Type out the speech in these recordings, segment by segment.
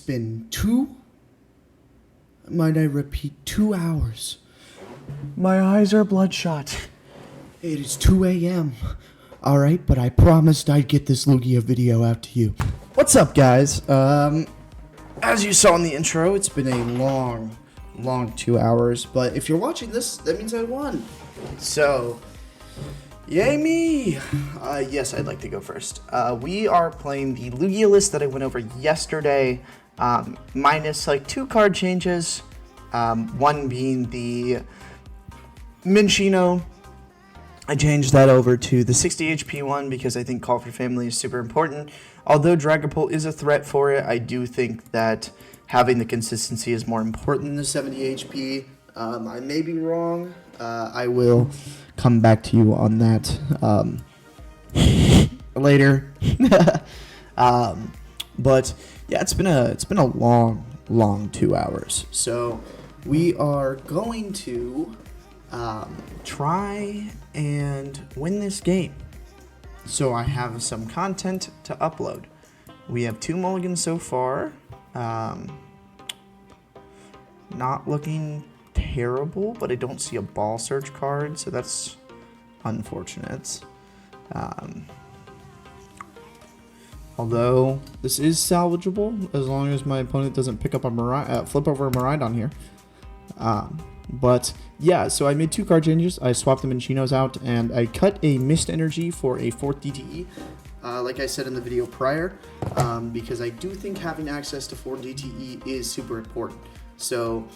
been might I repeat, 2 hours. My eyes are bloodshot. It is 2 a.m. Alright, but I promised I'd get this Lugia video out to you. What's up, guys? As you saw in the intro, it's been a long 2 hours, but if you're watching this, that means I won. So, yay me! Yes, I'd like to go first. We are playing the Lugia list that I went over yesterday, minus like 2 card changes, one being the Minccino. I changed that over to the 60 HP one because I think Call for Family is super important. Although Dragapult is a threat for it, I do think that having the consistency is more important than the 70 HP. I may be wrong. I will come back to you on that later. But yeah, it's been a long 2 hours. So we are going to try and win this game. So I have some content to upload. We have 2 mulligans so far. Not looking terrible, but I don't see a ball search card, so that's unfortunate. Although this is salvageable as long as my opponent doesn't pick up a flip over a Miraidon here. But yeah, so I made 2 card changes. I swapped the Mincinos out, and I cut a Mist Energy for a 4th DTE, like I said in the video prior, because I do think having access to 4 DTE is super important. So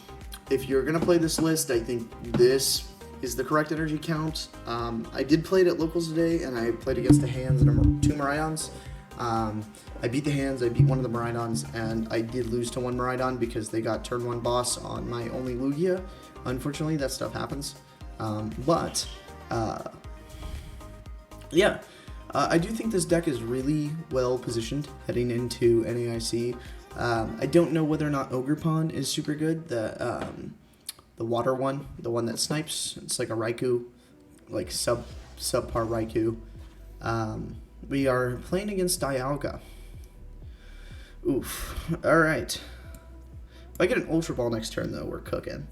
if you're going to play this list, I think this is the correct energy count. I did play it at locals today, and I played against the hands and 2 Miraidons. I beat the hands, I beat one of the Miraidons, and I did lose to 1 Miraidon because they got turn 1 boss on my only Lugia. Unfortunately, that stuff happens. Yeah, I do think this deck is really well positioned heading into NAIC. I don't know whether or not Ogre Pond is super good. The water one, the one that snipes, it's like a Raikou, like subpar Raikou. We are playing against Dialga. Oof. Alright. If I get an Ultra Ball next turn, though, we're cooking.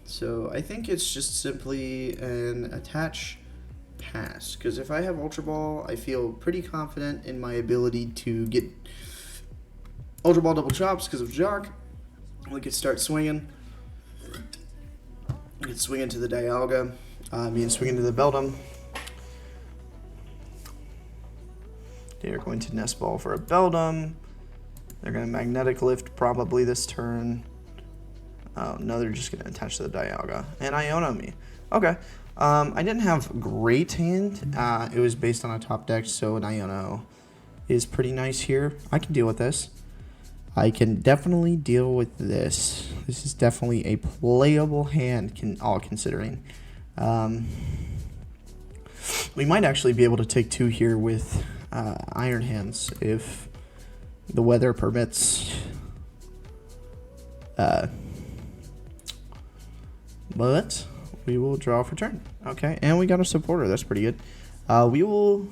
So I think it's just simply an attach pass. Because if I have Ultra Ball, I feel pretty confident in my ability to get Ultra Ball double chops because of Jacq. We could start swinging. We could swing into the Dialga. Swing into the Beldum. They are going to Nest Ball for a Beldum. They're going to Magnetic Lift probably this turn. Oh, no, they're just going to attach to the Dialga. And Iono me. Okay. I didn't have great hand. It was based on a top deck, so an Iono is pretty nice here. I can deal with this. I can definitely deal with this. This is definitely a playable hand, all considering. We might actually be able to take 2 here with Iron Hands if the weather permits. But we will draw for turn. Okay, and we got a supporter. That's pretty good. We will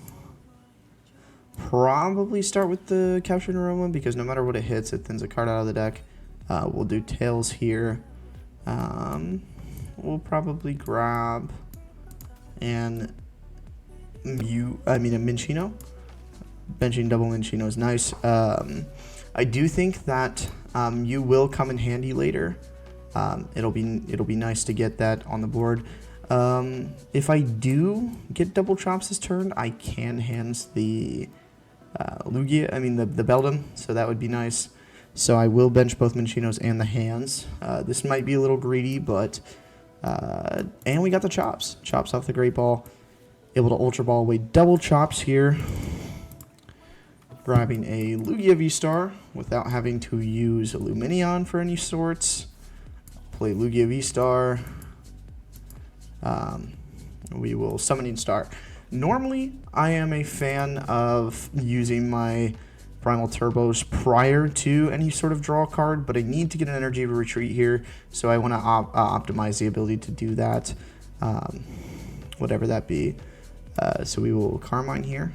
probably start with the Capturing Aroma because no matter what it hits, it thins a card out of the deck. We'll do Tails here. We'll probably grab a Minccino. Benching double Minccino is nice. I do think that you will come in handy later. It'll be nice to get that on the board. If I do get double chops this turn, I can hands the Lugia. The Beldum, so that would be nice. So I will bench both Mincinos and the hands. This might be a little greedy, but and we got the chops. Chops off the Great Ball. Able to Ultra Ball away double chops here. Grabbing a Lugia V-STAR without having to use a Lumineon for any sorts. Play Lugia V-STAR. We will Summoning Star. Normally, I am a fan of using my Primal Turbos prior to any sort of draw card, but I need to get an Energy Retreat here, so I want to optimize the ability to do that, whatever that be. So we will Carmine here.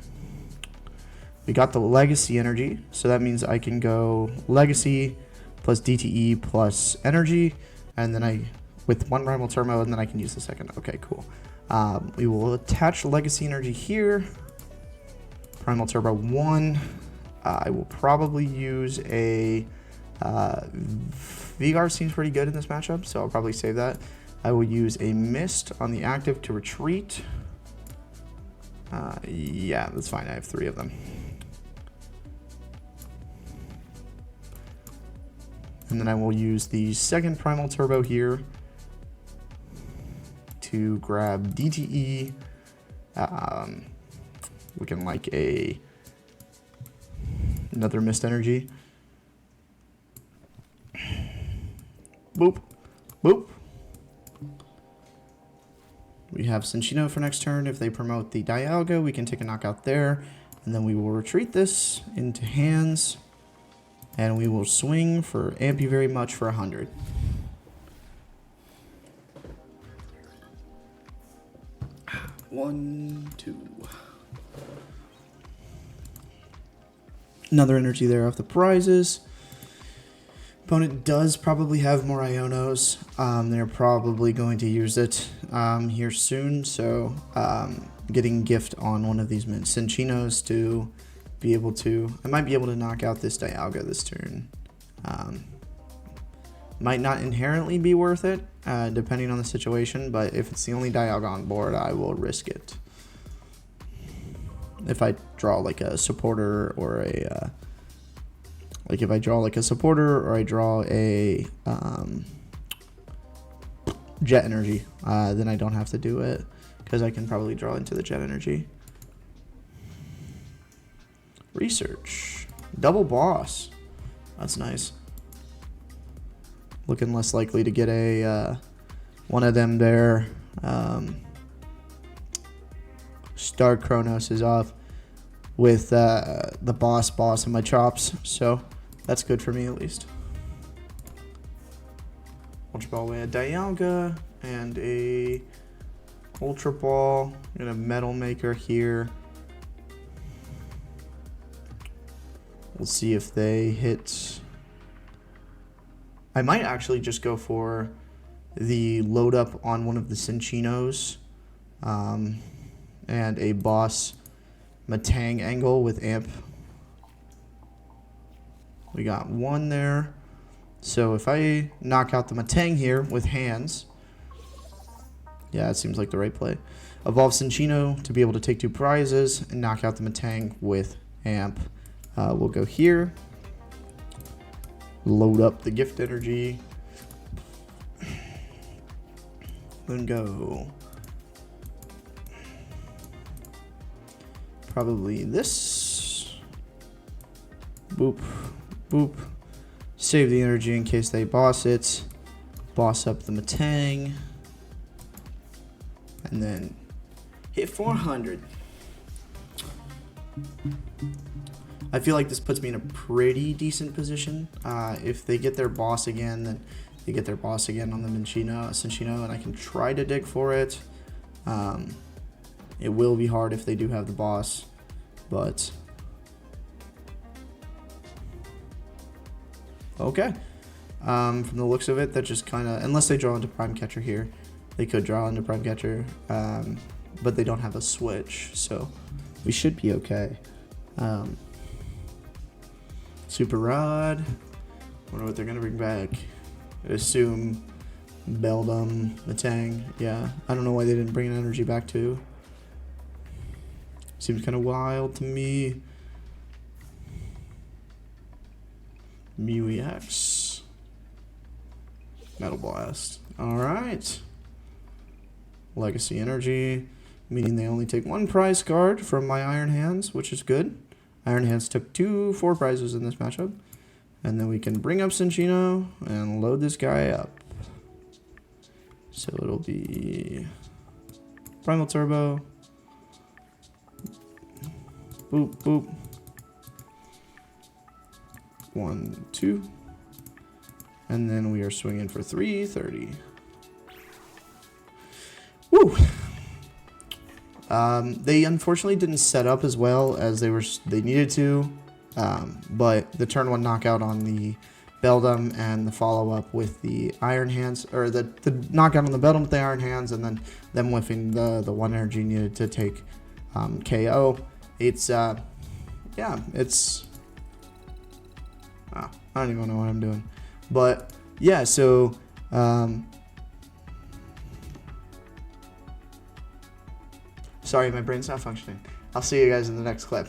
We got the Legacy Energy, so that means I can go Legacy plus DTE plus Energy, and then with one Primal Turbo, and then I can use the second. Okay, cool. We will attach Legacy Energy here. Primal Turbo 1. I will probably use a Veigar seems pretty good in this matchup, so I'll probably save that. I will use a Mist on the active to retreat. Yeah, that's fine. I have 3 of them. And then I will use the second Primal Turbo here to grab DTE. Looking like another Mist Energy. Boop. Boop. We have Cinccino for next turn. If they promote the Dialga, we can take a knockout there. And then we will retreat this into hands. And we will swing for Amp You Very Much for 100. One, two. Another energy there off the prizes. Opponent does probably have more Ionos. They're probably going to use it here soon. So getting gift on one of these Cinccinos to be able to... I might be able to knock out this Dialga this turn. Might not inherently be worth it, depending on the situation. But if it's the only Dialga on board, I will risk it. If I draw like a supporter or a... like if I draw like a supporter or I draw a Jet Energy, then I don't have to do it because I can probably draw into the Jet Energy. Research. Double boss. That's nice. Looking less likely to get a one of them there. Star Kronos is off with the boss in my chops, so that's good for me at least. Ultra Ball with a Dialga and a Ultra Ball and a Metal Maker here. We'll see if they hit. I might actually just go for the load up on one of the Cinccinos and a boss Matang angle with Amp. We got one there. So if I knock out the Matang here with hands, yeah, it seems like the right play. Evolve Cinccino to be able to take 2 prizes and knock out the Matang with Amp. We'll go here. Load up the Gift Energy. Then go. Probably this. Boop. Boop. Save the energy in case they boss it. Boss up the Matang. And then hit 400. I feel like this puts me in a pretty decent position. If they get their boss again, then they get their boss again on the Cinccino, and I can try to dig for it. It will be hard if they do have the boss, but okay. From the looks of it, that just kind of, unless they draw into Prime Catcher here, they could draw into Prime Catcher, but they don't have a switch, so we should be okay. Super Rod. Wonder what they're gonna bring back. I assume Beldum, Matang. Yeah, I don't know why they didn't bring an energy back too. Seems kind of wild to me. Mew EX. Metal Blast. Alright. Legacy Energy. Meaning they only take 1 prize card from my Iron Hands, which is good. Iron Hands took 4 prizes in this matchup. And then we can bring up Cinccino and load this guy up. So it'll be Primal Turbo. Boop, boop. 1, 2. And then we are swinging for 330. Woo! They unfortunately didn't set up as well as they needed to, but the turn 1 knockout on the Beldum and the follow-up with the Iron Hands, or the knockout on the Beldum with the Iron Hands, and then them whiffing the 1 energy needed to take KO. It's, yeah, it's... I don't even know what I'm doing. But, yeah, so... Sorry, my brain's not functioning. I'll see you guys in the next clip.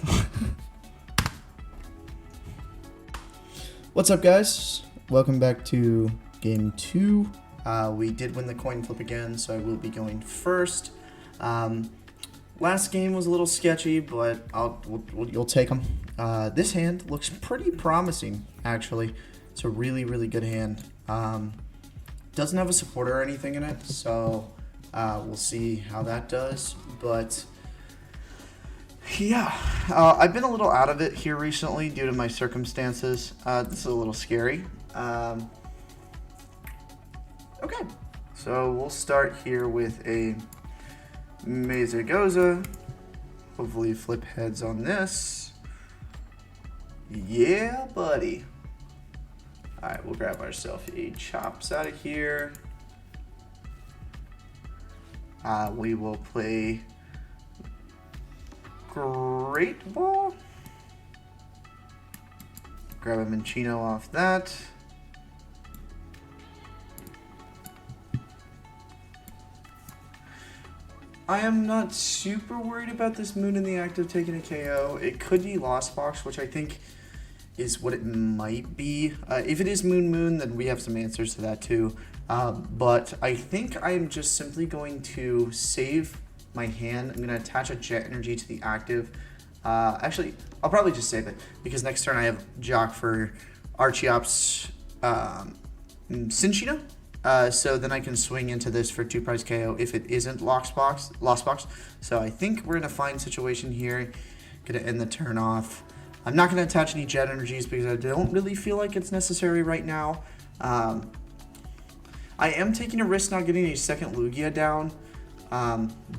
What's up, guys? Welcome back to game 2. We did win the coin flip again, so I will be going first. Last game was a little sketchy, but you'll take them. This hand looks pretty promising, actually. It's a really, really good hand. Doesn't have a supporter or anything in it, so we'll see how that does. But yeah, I've been a little out of it here recently due to my circumstances. This is a little scary. Okay, so we'll start here with a Mesagoza. Hopefully flip heads on this. Yeah, buddy. Alright, we'll grab ourselves a Chops out of here. We will play Great Ball. Grab a Minccino off that. I am not super worried about this Moon in the active taking a KO. It could be Lost Box, which I think is what it might be. If it is Moon, then we have some answers to that too. But I think I'm just simply going to save my hand. I'm going to attach a Jet Energy to the active. Actually, I'll probably just save it because next turn I have Jacq for Archeops Cinccino. So then I can swing into this for 2 prize KO if it isn't Lost Box. So I think we're in a fine situation here. Gonna end the turn off. I'm not gonna attach any Jet Energies because I don't really feel like it's necessary right now. I am taking a risk not getting a second Lugia down,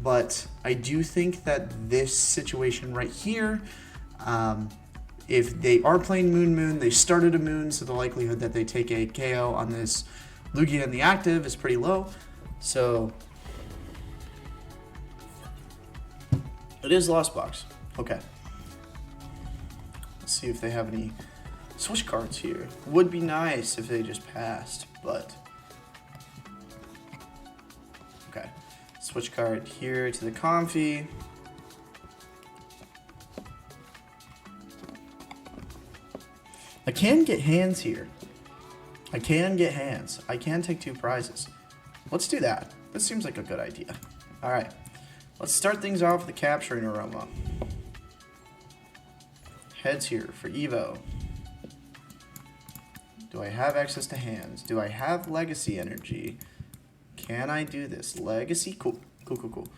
but I do think that this situation right here, if they are playing Moon, they started a Moon, so the likelihood that they take a KO on this Lugia in the active is pretty low, so it is Lost Box. Okay. Let's see if they have any switch cards here. Would be nice if they just passed, but okay. Switch card here to the Comfy. I can get hands here. I can get hands. I can take 2 prizes. Let's do that. This seems like a good idea. Alright. Let's start things off with the Capturing Aroma. Heads here for Evo. Do I have access to hands? Do I have Legacy Energy? Can I do this? Legacy? Cool. Cool.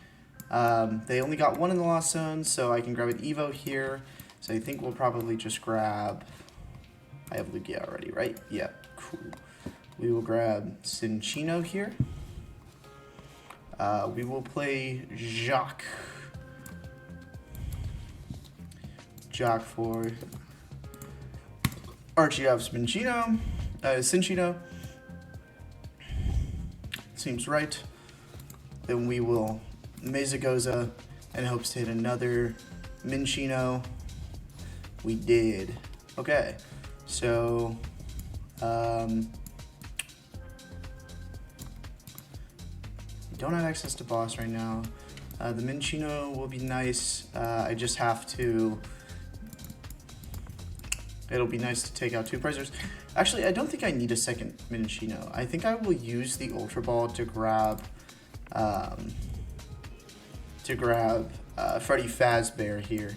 They only got 1 in the Lost Zone, so I can grab an Evo here. So I think we'll probably just grab... I have Lugia already, right? Yeah. Cool. We will grab Cinccino here. We will play Jacq. Jacq for Archeops Cinccino. Seems right. Then we will Mesagoza and hopes to hit another Minccino. We did. Okay. So, we don't have access to boss right now. The Minccino will be nice. I just have to... It'll be nice to take out 2 prizers. Actually, I don't think I need a second Minccino. I think I will use the Ultra Ball to grab... Freddy Fazbear here.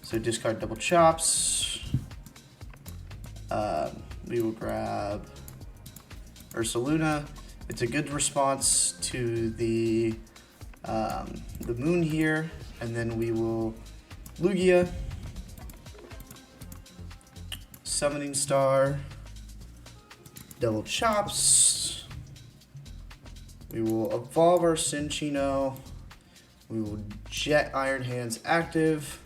So discard double Chops. We will grab Ursaluna. It's a good response to the Moon here, and then we will Lugia, Summoning Star, double Chops. We will evolve our Cinccino. We will Jet Iron Hands active.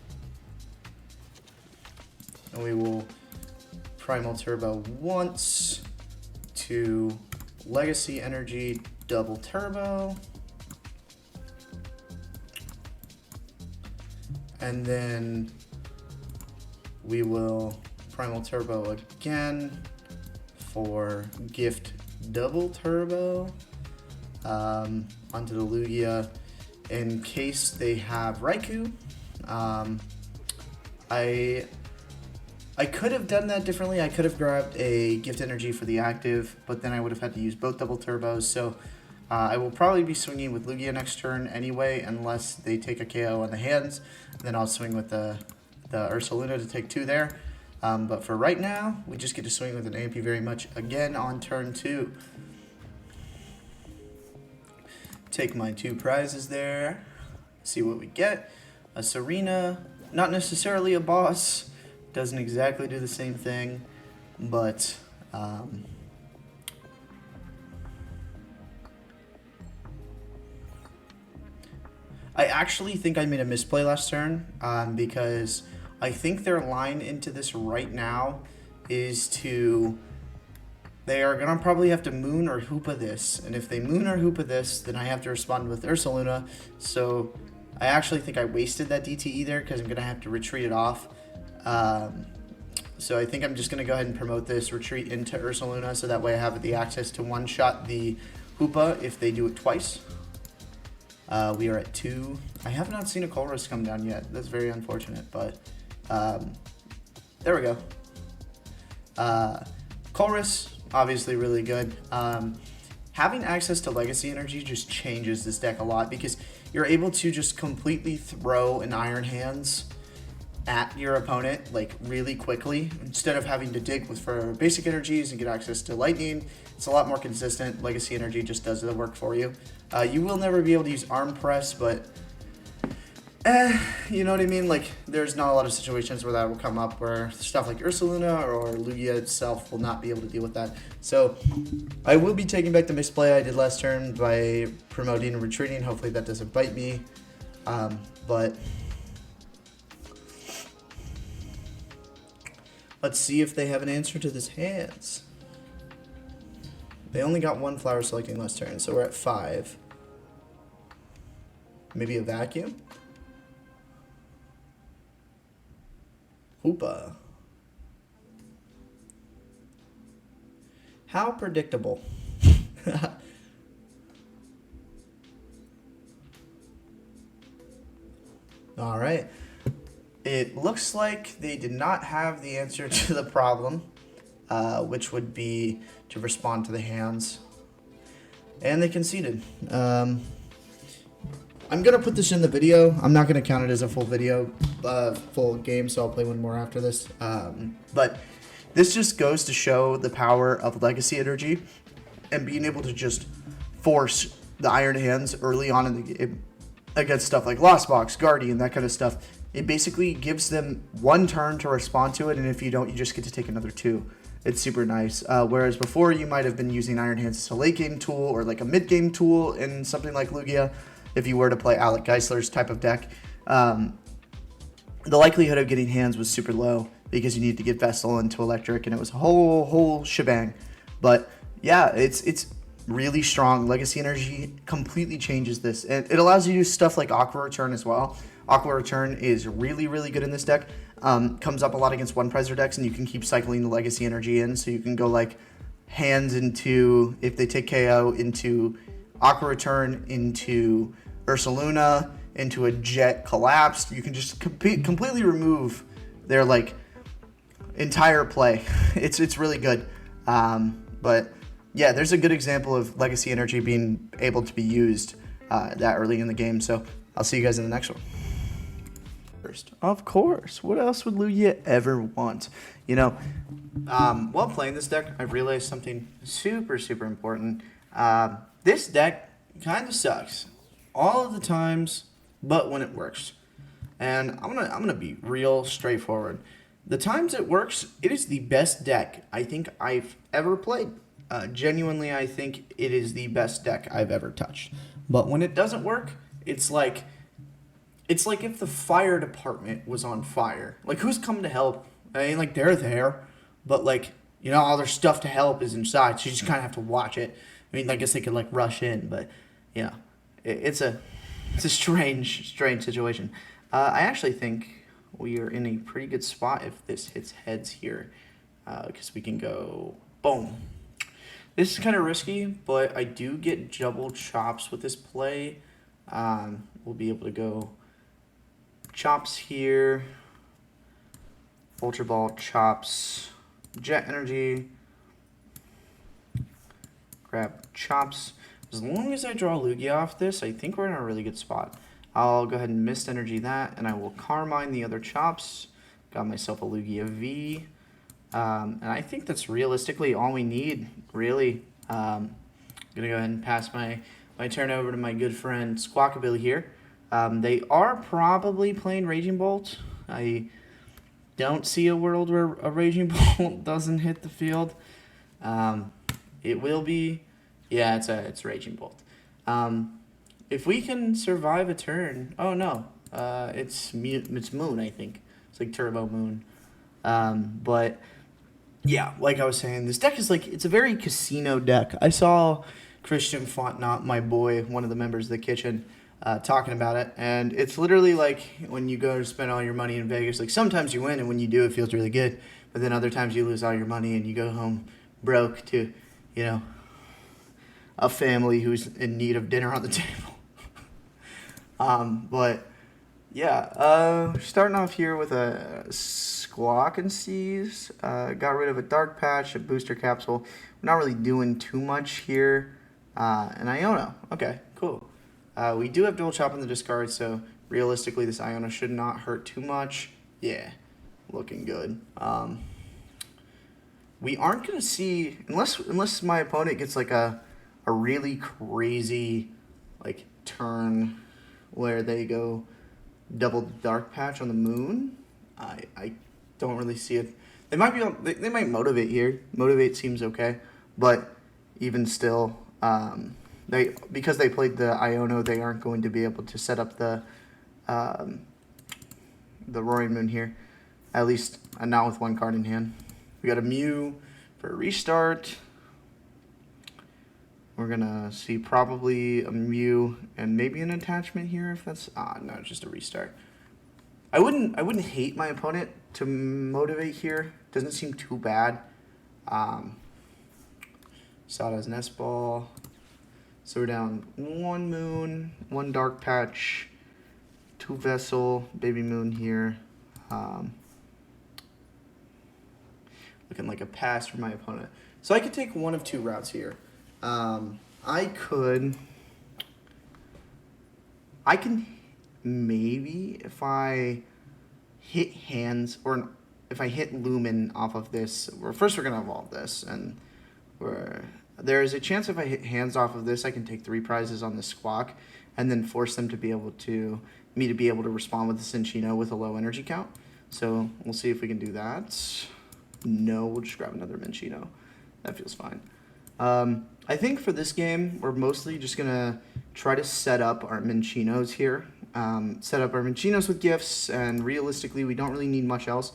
And we will Primal Turbo once to Legacy Energy double turbo. And then we will Primal Turbo again for Gift double turbo onto the Lugia in case they have Raikou. I could have done that differently. I could have grabbed a Gift Energy for the active, but then I would have had to use both double turbos. So I will probably be swinging with Lugia next turn anyway, unless they take a KO on the hands. Then I'll swing with the Ursaluna to take 2 there. But for right now, we just get to swing with an AMP very much again on turn 2. Take my 2 prizes there. See what we get. A Serena, not necessarily a boss. Doesn't exactly do the same thing, but I actually think I made a misplay last turn because I think their line into this right now is to, they are going to probably have to Moon or Hoopa this, and if they Moon or Hoopa this, then I have to respond with Ursaluna, so I actually think I wasted that DTE there because I'm going to have to retreat it off. So I think I'm just going to go ahead and promote this retreat into Ursaluna so that way I have the access to one-shot the Hoopa if they do it twice. We are at 2. I have not seen a Colress come down yet. That's very unfortunate, but there we go. Colress, obviously really good. Having access to Legacy Energy just changes this deck a lot because you're able to just completely throw an Iron Hands at your opponent like really quickly instead of having to dig for basic energies and get access to lightning. It's a lot more consistent. Legacy Energy just does the work for you. You will never be able to use arm press, but you know what I mean? Like there's not a lot of situations where that will come up where stuff like Ursaluna or Lugia itself will not be able to deal with that. So I will be taking back the misplay I did last turn by promoting and retreating. Hopefully that doesn't bite me. But let's see if they have an answer to this hands. They only got 1 flower selecting last turn, so we're at 5. Maybe a vacuum? Hoopa. How predictable. All right. It looks like they did not have the answer to the problem, which would be to respond to the hands. And they conceded. I'm going to put this in the video. I'm not going to count it as a full video, full game, so I'll play one more after this. But this just goes to show the power of Legacy Energy and being able to just force the Iron Hands early on in the game against stuff like Lost Box, Guardian, that kind of stuff. It basically gives them 1 turn to respond to it, and if you don't, you just get to take another 2. It's super nice. Whereas before, you might have been using Iron Hands as a late game tool or like a mid game tool in something like Lugia. If you were to play Alec Geisler's type of deck, the likelihood of getting hands was super low because you needed to get Vessel into Electric, and it was a whole shebang. But yeah, it's really strong. Legacy Energy completely changes this, and it allows you to do stuff like Aqua Return as well. Aqua Return is really good in this deck. Comes up a lot against one-prizer decks, and you can keep cycling the Legacy Energy in, so you can go like hands into, if they take KO, into Aqua Return, into Ursaluna, into a Jet Collapsed. You can just completely remove their like entire play. It's really good. But yeah, there's a good example of Legacy Energy being able to be used that early in the game. So I'll see you guys in the next one. Of course, what else would Lugia ever want? You know, while playing this deck, I've realized something super important. This deck kind of sucks all of the times, but when it works. And I'm gonna be real straightforward. The times it works, it is the best deck I think I've ever played. Genuinely, I think it is the best deck I've ever touched. But when it doesn't work, it's like it's like if the fire department was on fire. Like, who's coming to help? I mean, like, they're there, but, like, you know, all their stuff to help is inside, so you just kind of have to watch it. I mean, I guess they could, like, rush in, but, you know, it's a strange situation. I actually think we are in a pretty good spot if this hits heads here, because we can go, boom. This is kind of risky, but I do get double chops with this play. We'll be able to go chops here, Ultra Ball, chops, Jet Energy, grab chops. As long as I draw Lugia off this, I think we're in a really good spot. I'll go ahead and Mist Energy that, and I will Carmine the other chops. Got myself a Lugia V. And I think that's realistically all we need, really. I'm going to go ahead and pass my turn over to my good friend Squawkabilly here. They are probably playing Raging Bolt. I don't see a world where a Raging Bolt doesn't hit the field. It will be, yeah, it's Raging Bolt. If we can survive a turn, oh no, it's Moon, I think. It's like Turbo Moon. But yeah, like I was saying, this deck is like, it's a very casino deck. I saw Christian Fontnot, my boy, one of the members of the kitchen, talking about it, and it's literally like when you go to spend all your money in Vegas, like sometimes you win, and when you do, it feels really good, but then other times you lose all your money and you go home broke to, you know, a family who's in need of dinner on the table. But yeah, starting off here with a Squawk and Seize. Got rid of a Dark Patch, a Booster Capsule. We're not really doing too much here. And Iono. Okay, cool. We do have Dual Chop in the discard, so realistically this Iono should not hurt too much. Yeah, looking good. We aren't going to see, unless my opponent gets like a really crazy like turn where they go double Dark Patch on the Moon. I don't really see it. They might be they might Motivate here. Motivate seems okay, but even still, because they played the Iono, they aren't going to be able to set up the Roaring Moon here. At least not with one card in hand. We got a Mew for a restart. We're gonna see probably a Mew and maybe an attachment here if that's no, just a restart. I wouldn't hate my opponent to Motivate here. Doesn't seem too bad. Sawdust Nest Ball. So we're down one Moon, one Dark Patch, two Vessel, Baby Moon here. Looking like a pass for my opponent. So I could take one of two routes here. I can maybe, if I hit hands, or if I hit Lumen off of this, first we're going to evolve this, and there is a chance if I hit hands off of this, I can take 3 prizes on the Squawk, and then force them to be able to, respond with the Cinccino with a low energy count. So we'll see if we can do that. No, we'll just grab another Minccino. That feels fine. I think for this game, we're mostly just going to try to set up our Minccinos here. Set up our Minccinos with gifts, and realistically, we don't really need much else.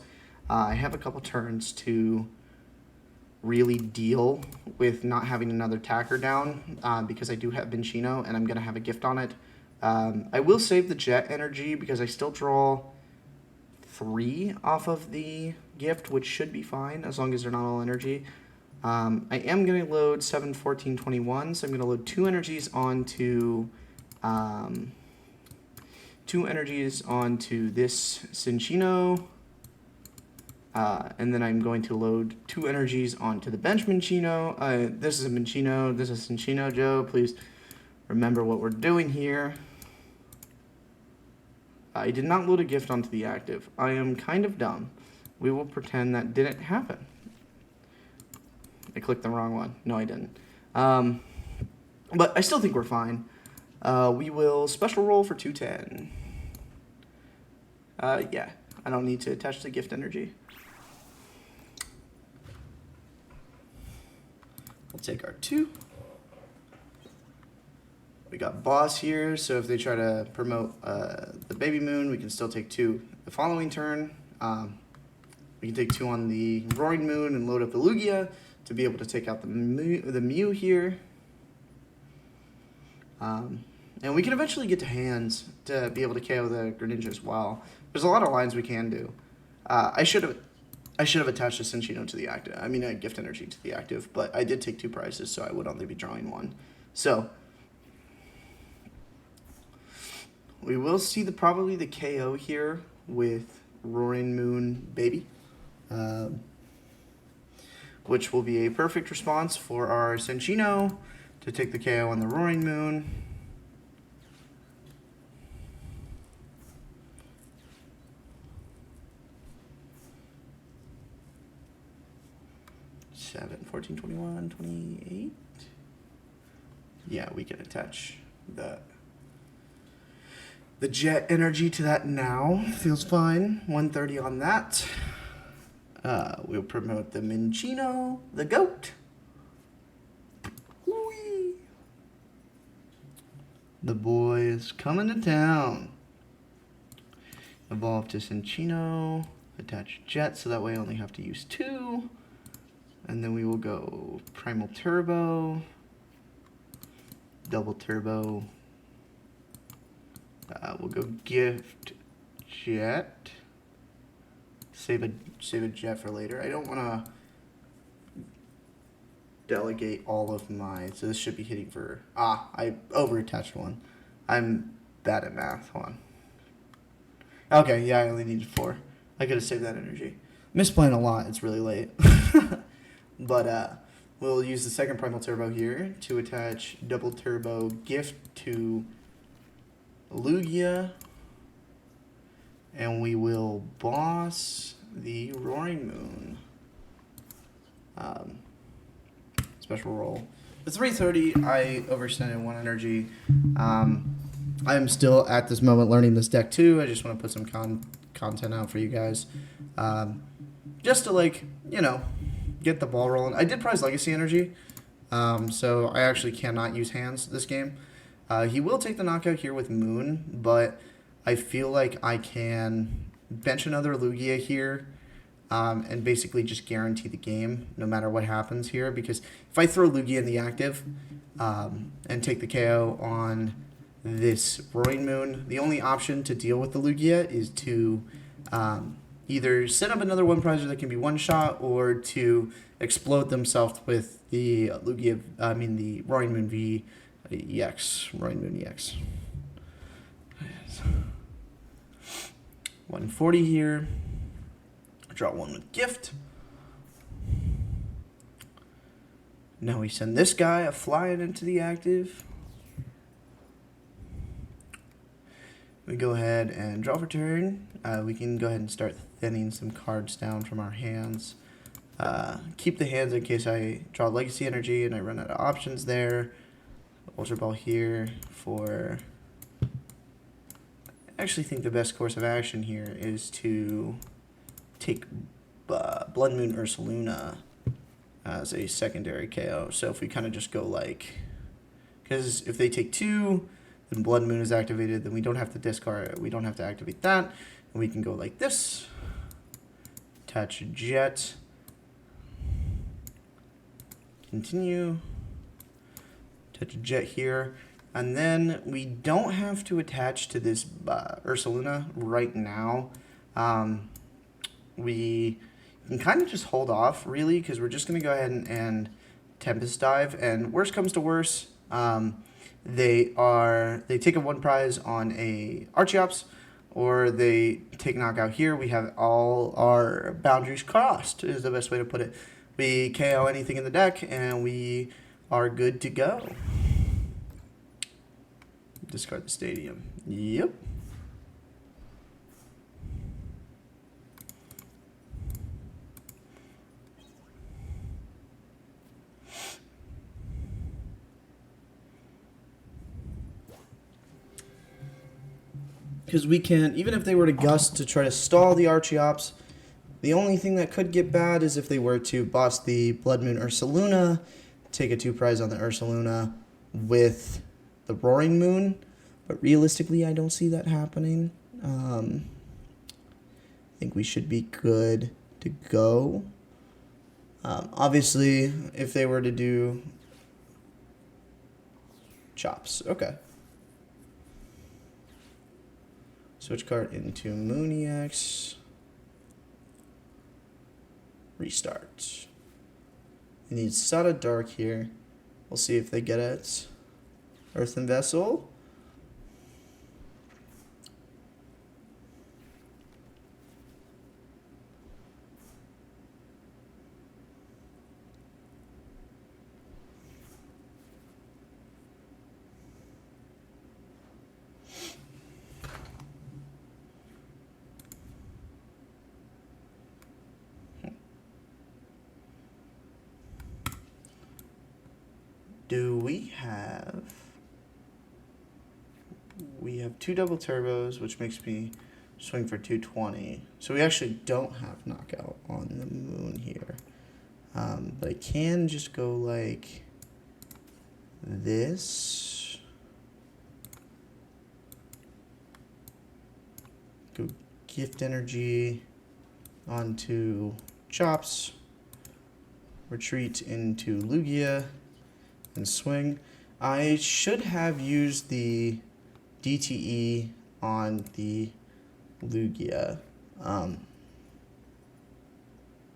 I have a couple turns to really deal with not having another Tacker down, because I do have Minccino, and I'm going to have a gift on it. I will save the Jet Energy, because I still draw 3 off of the gift, which should be fine, as long as they're not all energy. I am going to load 7, 14, 21, so I'm going to load 2 energies onto this Cinccino, and then I'm going to load 2 energies onto the bench Minccino. This is a Minccino, this is Cinccino, Joe. Please remember what we're doing here. I did not load a gift onto the active. I am kind of dumb. We will pretend that didn't happen. I clicked the wrong one. No, I didn't. But I still think we're fine. We will special roll for 210. Yeah, I don't need to attach the gift energy. We'll take our 2. We got Boss here, so if they try to promote the Baby Moon, we can still take 2 the following turn. We can take 2 on the Roaring Moon and load up the Lugia to be able to take out the Mew here. And we can eventually get to hands to be able to KO the Greninja as well. There's a lot of lines we can do. I should have attached a Cinccino to the active. I mean, a Gift Energy to the active, but I did take 2 prizes, so I would only be drawing 1. So we will see probably the KO here with Roaring Moon Baby, which will be a perfect response for our Cinccino to take the KO on the Roaring Moon. Seven, 14, 21, 28. Yeah, we can attach the Jet Energy to that now. Feels fine. 130 on that. We'll promote the Minccino, the GOAT. Whee. The boy is coming to town. Evolve to Cinccino. Attach Jet, so that way I only have to use 2. And then we will go Primal Turbo, Double Turbo. We'll go Gift Jet. Save a Jet for later. I don't want to delegate all of my. So this should be hitting for. I over-attached 1. I'm bad at math. Hold on. Okay, yeah, I only needed 4. I could have saved that energy. Misplaying a lot. It's really late. But we'll use the second Primal Turbo here to attach Double Turbo Gift to Lugia. And we will boss the Roaring Moon. Special roll. The 330, I overextended 1 energy. I am still at this moment learning this deck too. I just want to put some content out for you guys. Just to, like, you know, get the ball rolling. I did prize Legacy Energy, so I actually cannot use hands this game. He will take the knockout here with Moon, but I feel like I can bench another Lugia here and basically just guarantee the game no matter what happens here, because if I throw Lugia in the active and take the KO on this Roaring Moon, the only option to deal with the Lugia is to either set up another 1 prizer that can be 1-shot, or to explode themselves with the the Roaring Moon V EX. Roaring Moon EX. 140 here. Draw 1 with Gift. Now we send this guy flying into the active. We go ahead and draw for turn. We can go ahead and start thinning some cards down from our hands. Keep the hands in case I draw Legacy Energy and I run out of options there. Ultra Ball here for... I actually think the best course of action here is to take Bloodmoon Ursaluna as a secondary KO. So if we kind of just go like... Because if they take 2... then Blood Moon is activated, then we don't have to discard, we don't have to activate that, and we can go like this. Attach Jet. Continue. Attach a Jet here. And then we don't have to attach to this Ursaluna right now. We can kind of just hold off, really, because we're just going to go ahead and Tempest Dive, and worst comes to worst, they take a 1 prize on a Archeops, or they take knockout here. We have all our boundaries crossed, is the best way to put it. We KO anything in the deck, and we are good to go. Discard the stadium. Yep. Because we can, even if they were to gust to try to stall the Archeops, the only thing that could get bad is if they were to boss the Bloodmoon Ursaluna, take a 2 prize on the Ursaluna with the Roaring Moon, but realistically, I don't see that happening. I think we should be good to go. Obviously, if they were to do chops, okay. Switch card into Moonix. Restart. It needs Sada Dark here. We'll see if they get it. Earthen Vessel. Do we have... We have 2 double turbos, which makes me swing for 220. So we actually don't have knockout on the moon here. But I can just go like this. Go Gift Energy onto Chops. Retreat into Lugia. And swing. I should have used the DTE on the Lugia.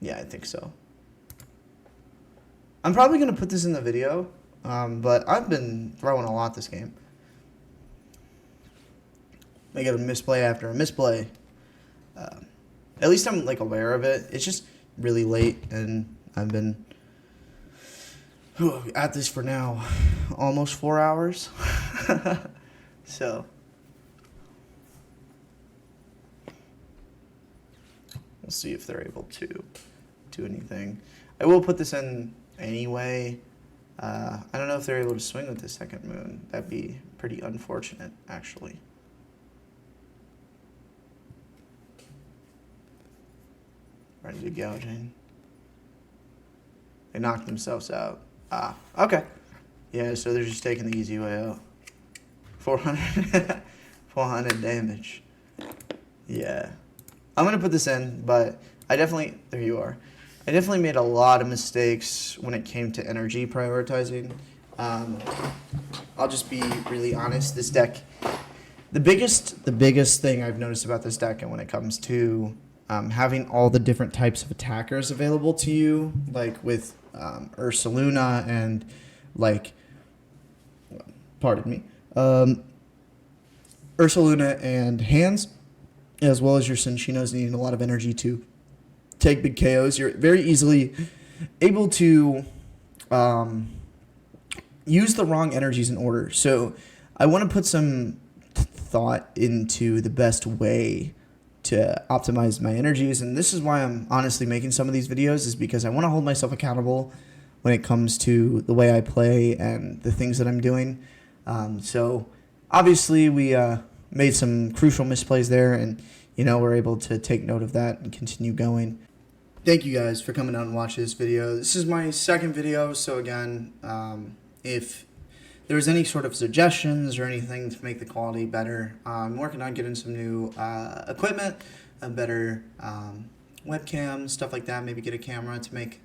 Yeah, I think so. I'm probably going to put this in the video, but I've been throwing a lot this game. I get a misplay after a misplay. At least I'm like aware of it. It's just really late, and I've been at this for now almost 4 hours. So we'll see if they're able to do anything. I will put this in anyway. I don't know if they're able to swing with the second moon. That'd be pretty unfortunate, actually. Ready to go, Jane. They knocked themselves out. Ah, okay. Yeah, so they're just taking the easy way out. 400, 400 damage. Yeah. I'm going to put this in, but I definitely, there you are. I definitely made a lot of mistakes when it came to energy prioritizing. I'll just be really honest. This deck, the biggest thing I've noticed about this deck, and when it comes to having all the different types of attackers available to you, like with Ursaluna and like, pardon me, Ursaluna and hands, as well as your Cinccinos needing a lot of energy to take big KOs. You're very easily able to use the wrong energies in order. So I want to put some thought into the best way to optimize my energies, and this is why I'm honestly making some of these videos, is because I want to hold myself accountable when it comes to the way I play and the things that I'm doing. So obviously we made some crucial misplays there, and we're able to take note of that and continue going. Thank you guys for coming out and watching this video. This is my second video, so again, if there's any sort of suggestions or anything to make the quality better, I'm working on getting some new equipment, a better webcam, stuff like that. Maybe get a camera to make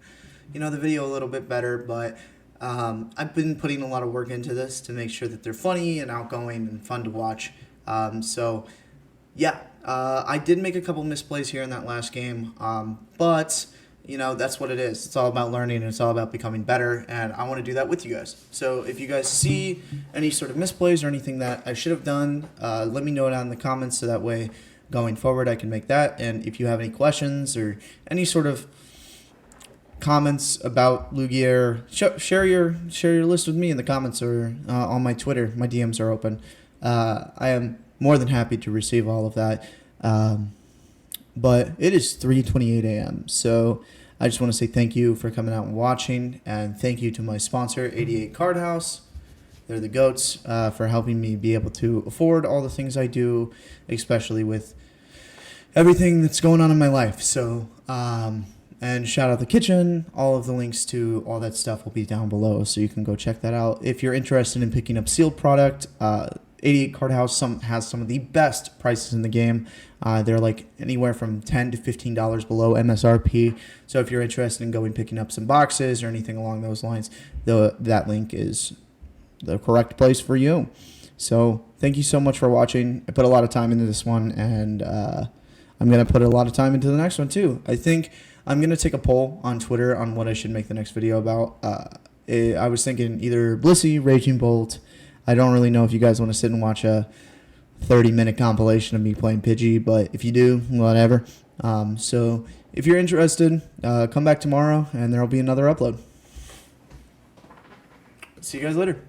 the video a little bit better. But I've been putting a lot of work into this to make sure that they're funny and outgoing and fun to watch. So yeah, I did make a couple misplays here in that last game, but that's what it is. It's all about learning, and it's all about becoming better, and I want to do that with you guys. So if you guys see any sort of misplays or anything that I should have done, let me know down in the comments, so that way going forward I can make that. And if you have any questions or any sort of comments about Lugia, share your list with me in the comments, or on my Twitter. My DMs are open. I am more than happy to receive all of that. But it is 3:28 a.m. So I just want to say thank you for coming out and watching, and thank you to my sponsor, 88 Card House. They're the GOATs for helping me be able to afford all the things I do, especially with everything that's going on in my life. So And shout out the kitchen. All of the links to all that stuff will be down below, so you can go check that out. If you're interested in picking up sealed product, 88 Card House has some of the best prices in the game. They're like anywhere from $10 to $15 below MSRP. So if you're interested in going picking up some boxes or anything along those lines, that link is the correct place for you. So thank you so much for watching. I put a lot of time into this one, and I'm going to put a lot of time into the next one too. I think I'm going to take a poll on Twitter on what I should make the next video about. I was thinking either Blissey, Raging Bolt. I don't really know if you guys want to sit and watch a 30-minute compilation of me playing Pidgey, but if you do, whatever. So if you're interested, come back tomorrow, and there will be another upload. See you guys later.